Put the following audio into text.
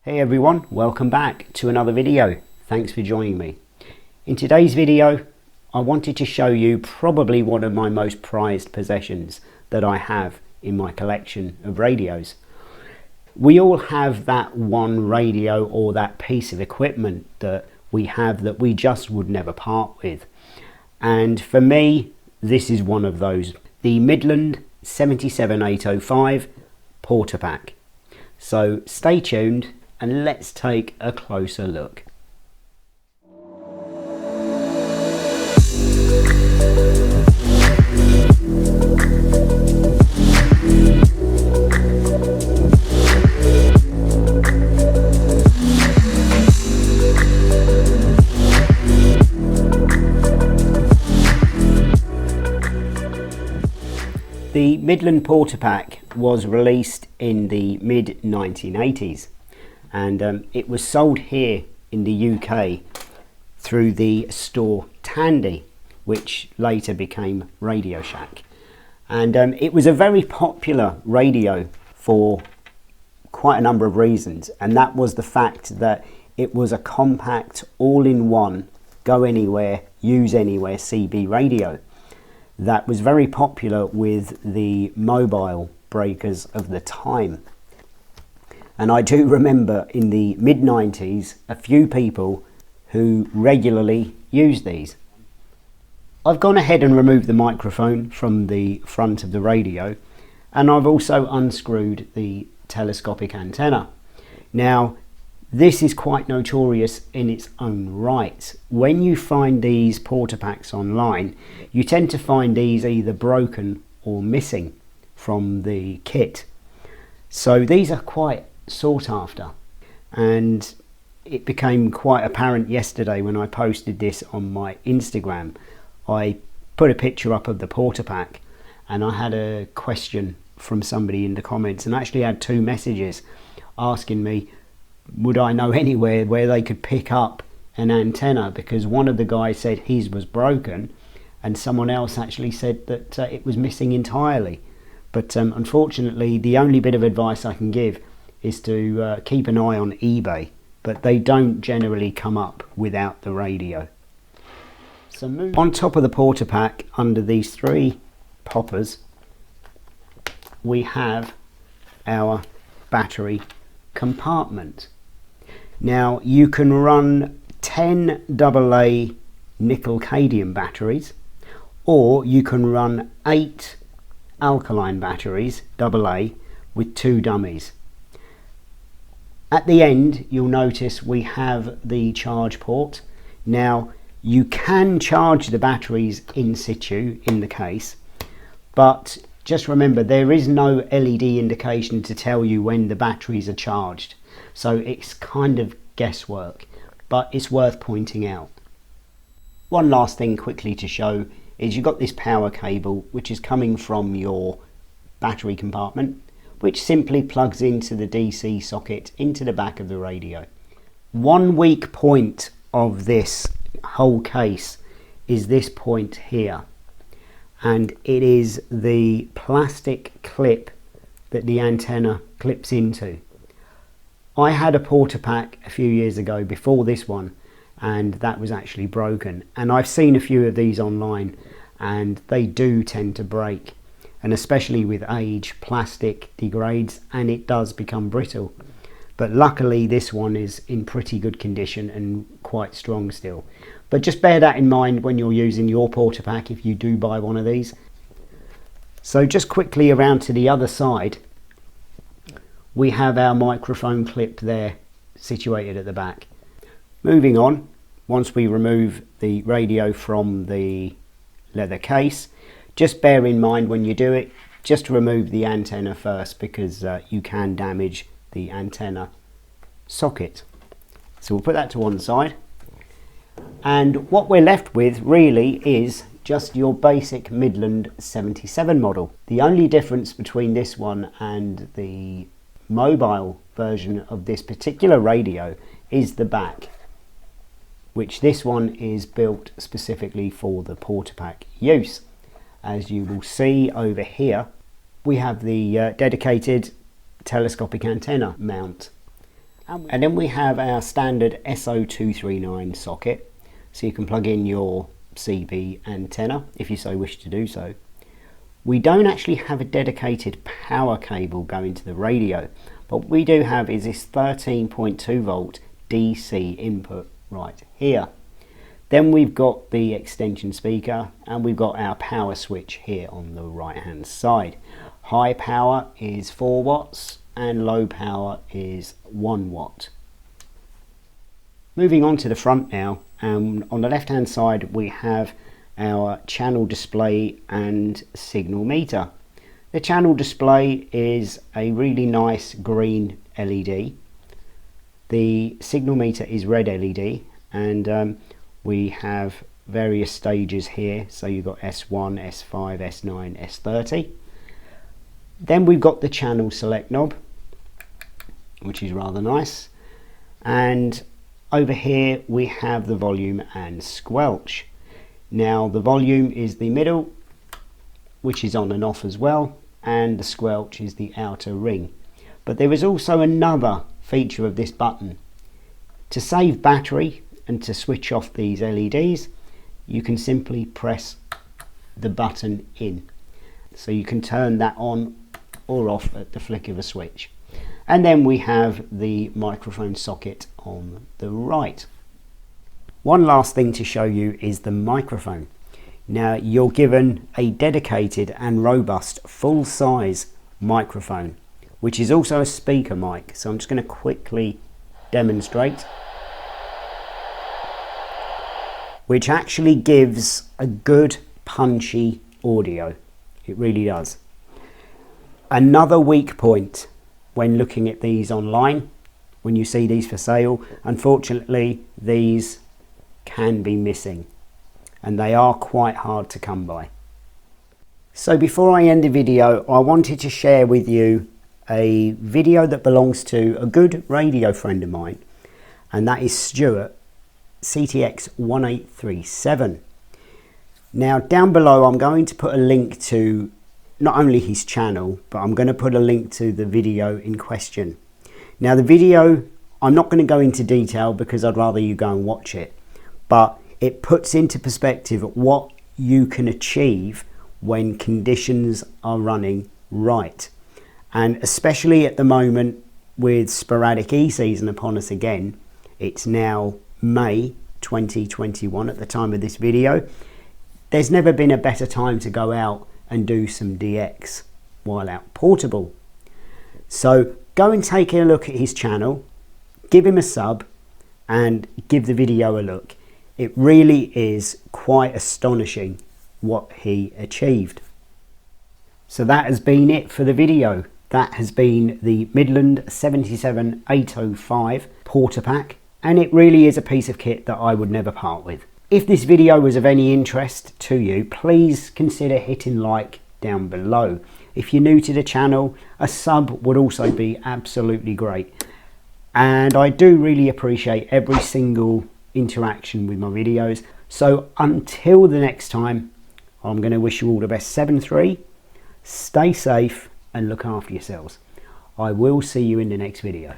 Hey everyone, welcome back to another video. Thanks for joining me. In today's video, I wanted to show you probably one of my most prized possessions that I have in my collection of radios. We all have that one radio or that piece of equipment that we have that we just would never part with. And for me, this is one of those. The Midland 77805 Portapak. So stay tuned and let's take a closer look. The Midland Portapak was released in the mid-1980s and it was sold here in the UK through the store Tandy, which later became Radio Shack. And it was a very popular radio for quite a number of reasons, and that was the fact that it was a compact, all-in-one, go anywhere, use anywhere CB radio that was very popular with the mobile breakers of the time. And I do remember in the mid-90s a few people who regularly used these. I've gone ahead and removed the microphone from the front of the radio, and I've also unscrewed the telescopic antenna. Now, this is quite notorious in its own right. When you find these Portapaks online, you tend to find these either broken or missing from the kit. So these are quite sought after, and it became quite apparent yesterday when I posted this on my Instagram. I put a picture up of the Portapak and I had a question from somebody in the comments, and actually had two messages asking me would I know anywhere where they could pick up an antenna, because one of the guys said his was broken and someone else actually said that it was missing entirely. But unfortunately the only bit of advice I can give is to keep an eye on eBay, but they don't generally come up without the radio. So on top of the Portapak, under these three poppers, we have our battery compartment. Now you can run 10 AA nickel cadmium batteries, or you can run 8 alkaline batteries AA with 2 dummies. At the end you'll notice we have the charge port. Now you can charge the batteries in situ in the case, but just remember there is no LED indication to tell you when the batteries are charged, so it's kind of guesswork, but it's worth pointing out. One last thing quickly to show is you've got this power cable which is coming from your battery compartment, which simply plugs into the DC socket into the back of the radio. One weak point of this whole case is this point here, and it is the plastic clip that the antenna clips into. I had a Portapak a few years ago before this one, and that was actually broken, and I've seen a few of these online and they do tend to break, and especially with age plastic degrades and it does become brittle. But luckily this one is in pretty good condition and quite strong still. But just bear that in mind when you're using your Portapak if you do buy one of these. So just quickly around to the other side, we have our microphone clip there situated at the back. Moving on, once we remove the radio from the leather case, just bear in mind when you do it, just remove the antenna first, because you can damage the antenna socket. So we'll put that to one side, and what we're left with really is just your basic Midland 77 model. The only difference between this one and the mobile version of this particular radio is the back, which this one is built specifically for the Portapak use. As you will see over here, we have the dedicated telescopic antenna mount, And then we have our standard SO239 socket, so you can plug in your CB antenna if you so wish to do so. We don't actually have a dedicated power cable going to the radio, but what we do have is this 13.2 volt DC input right here. Then we've got the extension speaker, and we've got our power switch here on the right hand side. High power is 4 watts and low power is 1 watt. Moving on to the front now, on the left hand side we have our channel display and signal meter. The channel display is a really nice green LED. The signal meter is red LED, and we have various stages here, so you've got S1, S5, S9, S30. Then we've got the channel select knob, which is rather nice, and over here we have the volume and squelch. Now the volume is the middle, which is on and off as well, and the squelch is the outer ring. But there is also another feature of this button. To save battery and to switch off these LEDs, you can simply press the button in. So you can turn that on or off at the flick of a switch. And then we have the microphone socket on the right. One last thing to show you is the microphone. Now you're given a dedicated and robust full-size microphone, which is also a speaker mic. So I'm just going to quickly demonstrate, which actually gives a good punchy audio. It really does. Another weak point when looking at these online, when you see these for sale, unfortunately these can be missing and they are quite hard to come by. So before I end the video, I wanted to share with you a video that belongs to a good radio friend of mine, and that is Stuart, CTX 1837. Now down below I'm going to put a link to not only his channel, but I'm going to put a link to the video in question. Now the video, I'm not going to go into detail because I'd rather you go and watch it, but it puts into perspective what you can achieve when conditions are running right. And especially at the moment with sporadic E-season upon us again, it's now May 2021 at the time of this video. There's never been a better time to go out and do some DX while out portable. So go and take a look at his channel, give him a sub and give the video a look. It really is quite astonishing what he achieved. So that has been it for the video. That has been the Midland 77805 Portapak, and it really is a piece of kit that I would never part with. If this video was of any interest to you, please consider hitting like down below. If you're new to the channel, a sub would also be absolutely great. And I do really appreciate every single interaction with my videos. So until the next time, I'm going to wish you all the best 7-3. Stay safe and look after yourselves. I will see you in the next video.